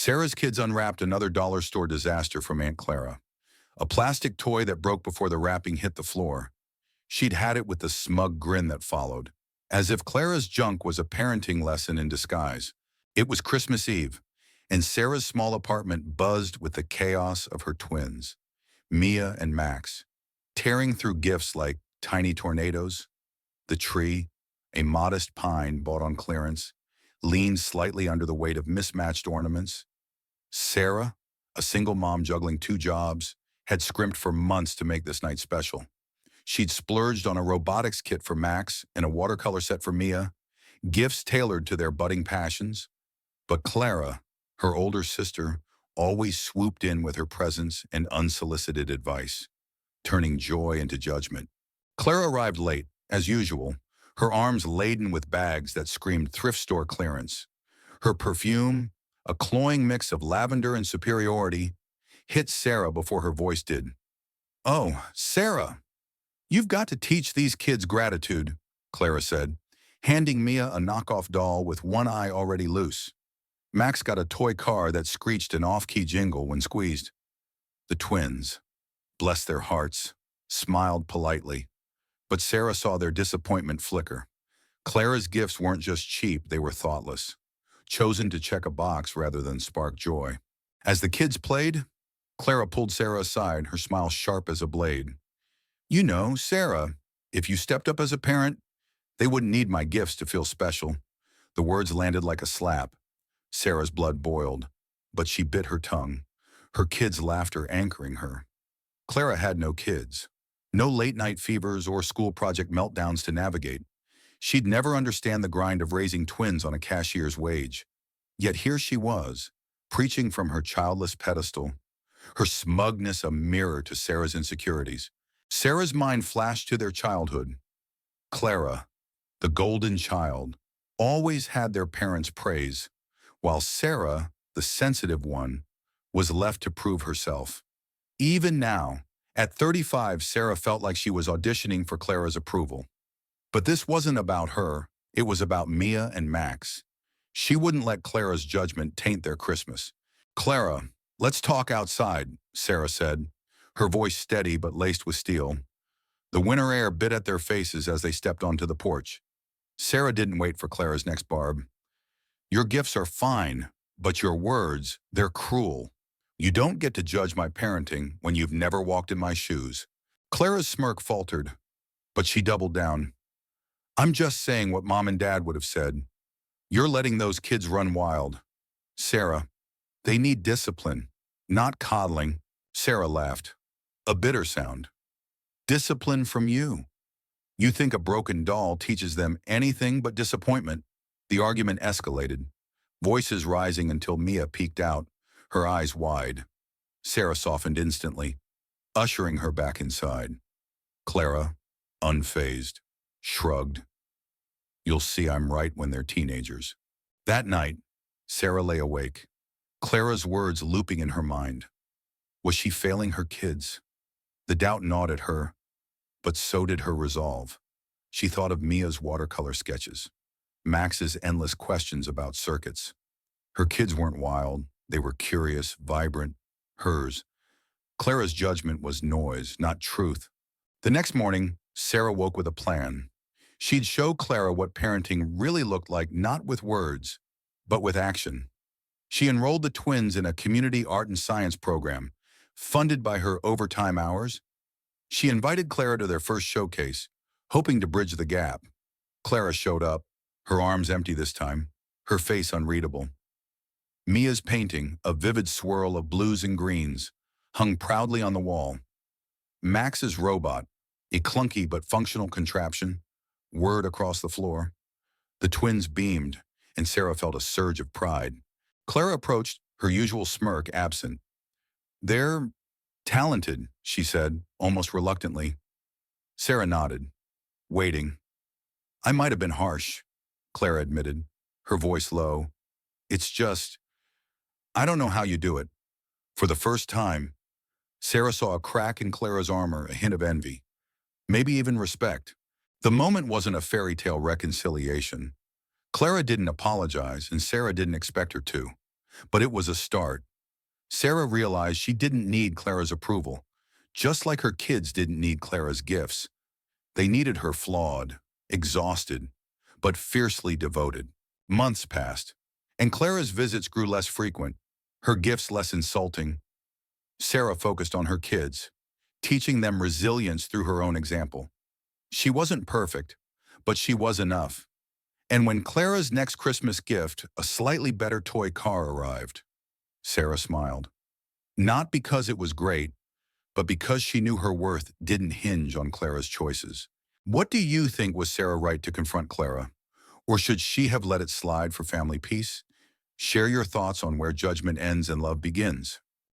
Sarah's kids unwrapped another dollar store disaster from Aunt Clara. A plastic toy that broke before the wrapping hit the floor. She'd had it with the smug grin that followed, as if Clara's junk was a parenting lesson in disguise. It was Christmas Eve, and Sarah's small apartment buzzed with the chaos of her twins, Mia and Max, tearing through gifts like tiny tornadoes. The tree, a modest pine bought on clearance, leaned slightly under the weight of mismatched ornaments. Sarah, a single mom juggling two jobs, had scrimped for months to make this night special. She'd splurged on a robotics kit for Max and a watercolor set for Mia, gifts tailored to their budding passions. But Clara, her older sister, always swooped in with her presence and unsolicited advice, turning joy into judgment. Clara arrived late, as usual, her arms laden with bags that screamed thrift store clearance. Her perfume, a cloying mix of lavender and superiority, hit Sarah before her voice did. "Oh, Sarah, you've got to teach these kids gratitude," Clara said, handing Mia a knockoff doll with one eye already loose. Max got a toy car that screeched an off-key jingle when squeezed. The twins, bless their hearts, smiled politely, but Sarah saw their disappointment flicker. Clara's gifts weren't just cheap, they were thoughtless, chosen to check a box rather than spark joy. As the kids played, Clara pulled Sarah aside, her smile sharp as a blade. "You know, Sarah, if you stepped up as a parent, they wouldn't need my gifts to feel special." The words landed like a slap. Sarah's blood boiled, but she bit her tongue, her kids' laughter anchoring her. Clara had no kids, no late-night fevers or school project meltdowns to navigate. She'd never understand the grind of raising twins on a cashier's wage. Yet here she was, preaching from her childless pedestal, her smugness a mirror to Sarah's insecurities. Sarah's mind flashed to their childhood. Clara, the golden child, always had their parents' praise, while Sarah, the sensitive one, was left to prove herself. Even now, at 35, Sarah felt like she was auditioning for Clara's approval. But this wasn't about her, it was about Mia and Max. She wouldn't let Clara's judgment taint their Christmas. "Clara, let's talk outside," Sarah said, her voice steady but laced with steel. The winter air bit at their faces as they stepped onto the porch. Sarah didn't wait for Clara's next barb. "Your gifts are fine, but your words, they're cruel. You don't get to judge my parenting when you've never walked in my shoes." Clara's smirk faltered, but she doubled down. "I'm just saying what Mom and Dad would have said. You're letting those kids run wild. Sarah, they need discipline, not coddling." Sarah laughed, a bitter sound. "Discipline from you. You think a broken doll teaches them anything but disappointment?" The argument escalated, voices rising until Mia peeked out, her eyes wide. Sarah softened instantly, ushering her back inside. Clara, unfazed, shrugged. "You'll see I'm right when they're teenagers." That night, Sarah lay awake, Clara's words looping in her mind. Was she failing her kids? The doubt gnawed at her, but so did her resolve. She thought of Mia's watercolor sketches, Max's endless questions about circuits. Her kids weren't wild, they were curious, vibrant, hers. Clara's judgment was noise, not truth. The next morning, Sarah woke with a plan. She'd show Clara what parenting really looked like, not with words, but with action. She enrolled the twins in a community art and science program, funded by her overtime hours. She invited Clara to their first showcase, hoping to bridge the gap. Clara showed up, her arms empty this time, her face unreadable. Mia's painting, a vivid swirl of blues and greens, hung proudly on the wall. Max's robot, a clunky but functional contraption, whirred across the floor. The twins beamed, and Sarah felt a surge of pride. Clara approached, her usual smirk absent. "They're talented," she said, almost reluctantly. Sarah nodded, waiting. "I might have been harsh," Clara admitted, her voice low. "It's just, I don't know how you do it." For the first time, Sarah saw a crack in Clara's armor, a hint of envy, maybe even respect. The moment wasn't a fairy tale reconciliation. Clara didn't apologize, and Sarah didn't expect her to. But it was a start. Sarah realized she didn't need Clara's approval, just like her kids didn't need Clara's gifts. They needed her flawed, exhausted, but fiercely devoted. Months passed, and Clara's visits grew less frequent, her gifts less insulting. Sarah focused on her kids, teaching them resilience through her own example. She wasn't perfect, but she was enough. And when Clara's next Christmas gift, a slightly better toy car, arrived, Sarah smiled. Not because it was great, but because she knew her worth didn't hinge on Clara's choices. What do you think? Was Sarah right to confront Clara? Or should she have let it slide for family peace? Share your thoughts on where judgment ends and love begins.